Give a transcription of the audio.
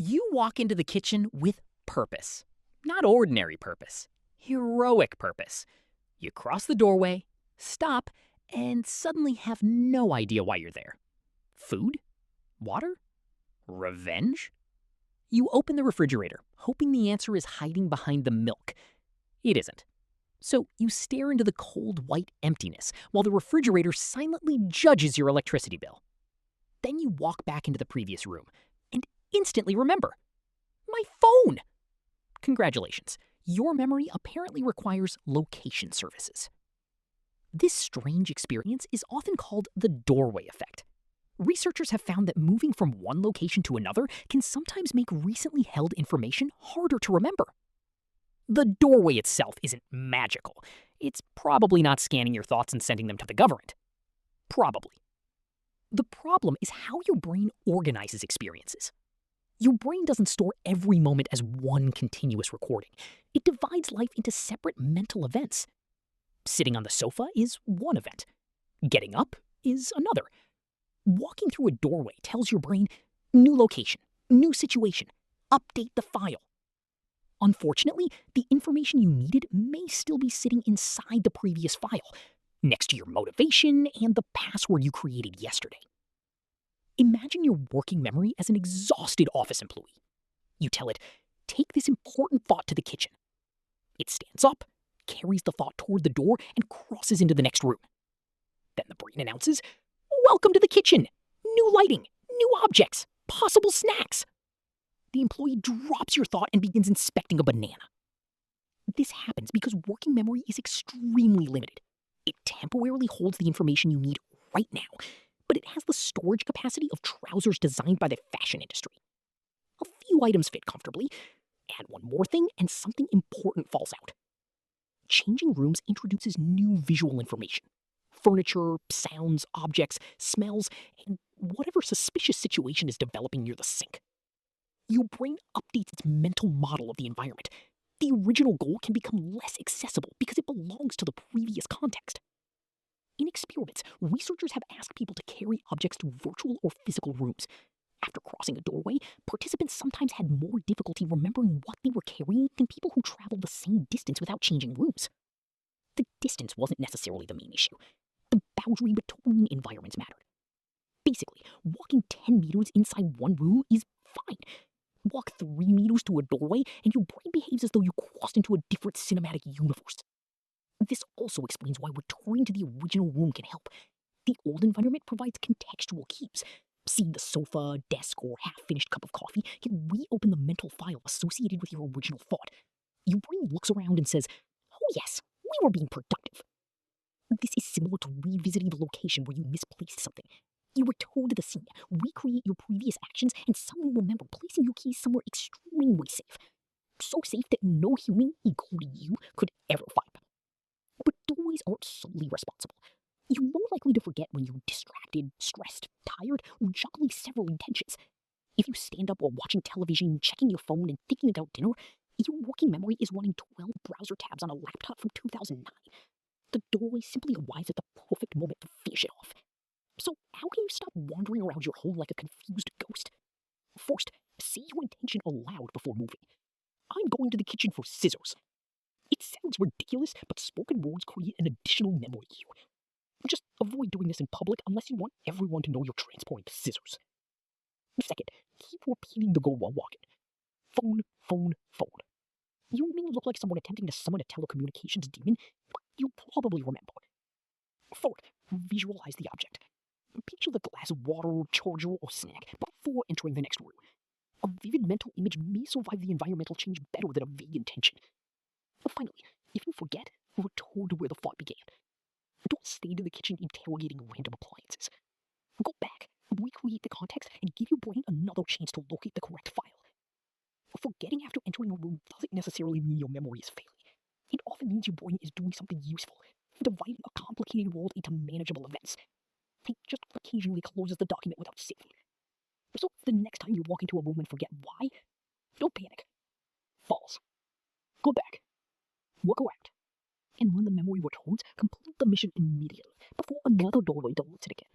You walk into the kitchen with purpose. Not ordinary purpose, heroic purpose. You cross the doorway, stop, and suddenly have no idea why you're there. Food? Water? Revenge? You open the refrigerator, hoping the answer is hiding behind the milk. It isn't. So you stare into the cold white emptiness while the refrigerator silently judges your electricity bill. Then you walk back into the previous room and instantly remember. My phone! Congratulations, your memory apparently requires location services. This strange experience is often called the doorway effect. Researchers have found that moving from one location to another can sometimes make recently held information harder to remember. The doorway itself isn't magical. It's probably not scanning your thoughts and sending them to the government. Probably. The problem is how your brain organizes experiences. Your brain doesn't store every moment as one continuous recording. It divides life into separate mental events. Sitting on the sofa is one event. Getting up is another. Walking through a doorway tells your brain, new location, new situation, update the file. Unfortunately, the information you needed may still be sitting inside the previous file, next to your motivation and the password you created yesterday. Imagine your working memory as an exhausted office employee. You tell it, take this important thought to the kitchen. It stands up, carries the thought toward the door, and crosses into the next room. Then the brain announces, welcome to the kitchen! New lighting, new objects, possible snacks! The employee drops your thought and begins inspecting a banana. This happens because working memory is extremely limited. It temporarily holds the information you need right now, but it has the storage capacity of trousers designed by the fashion industry. A few items fit comfortably. Add one more thing and something important falls out. Changing rooms introduces new visual information. Furniture, sounds, objects, smells, and whatever suspicious situation is developing near the sink. Your brain updates its mental model of the environment. The original goal can become less accessible because it belongs to the previous context. In experiments, researchers have asked people to carry objects to virtual or physical rooms. After crossing a doorway, participants sometimes had more difficulty remembering what they were carrying than people who traveled the same distance without changing rooms. The distance wasn't necessarily the main issue. The boundary between environments mattered. Basically, walking 10 meters inside one room is fine. Walk 3 meters to a doorway, and your brain behaves as though you crossed into a different cinematic universe. This also explains why returning to the original room can help. The old environment provides contextual cues. Seeing the sofa, desk, or half-finished cup of coffee can reopen the mental file associated with your original thought. Your brain looks around and says, oh yes, we were being productive. This is similar to revisiting the location where you misplaced something. You return to the scene, recreate your previous actions, and suddenly remember placing your keys somewhere extremely safe. So safe that no human, including you, could ever find them. But doorways aren't solely responsible. You're more likely to forget when you're distracted, stressed, tired, or juggling several intentions. If you stand up while watching television, checking your phone, and thinking about dinner, your working memory is running 12 browser tabs on a laptop from 2009. The doorway simply arrives at the perfect moment to finish it off. So how can you stop wandering around your home like a confused ghost? First, say your intention aloud before moving. I'm going to the kitchen for scissors. It sounds ridiculous, but spoken words create an additional memory cue. Just avoid doing this in public unless you want everyone to know you're transporting the scissors. Second, keep repeating the goal while walking. Phone, phone, phone. You may look like someone attempting to summon a telecommunications demon, but you'll probably remember. Third, visualize the object. Picture the glass of water, charger, or snack before entering the next room. A vivid mental image may survive the environmental change better than a vague intention. Finally, if you forget, return to where the thought began. Don't stay in the kitchen interrogating random appliances. Go back, recreate the context, and give your brain another chance to locate the correct file. Forgetting after entering a room doesn't necessarily mean your memory is failing. It often means your brain is doing something useful, dividing a complicated world into manageable events. It just occasionally closes the document without saving. So the next time you walk into a room and forget why, don't panic. False. Go back. Walk around. And when the memory returns, complete the mission immediately, before another doorway deletes it again.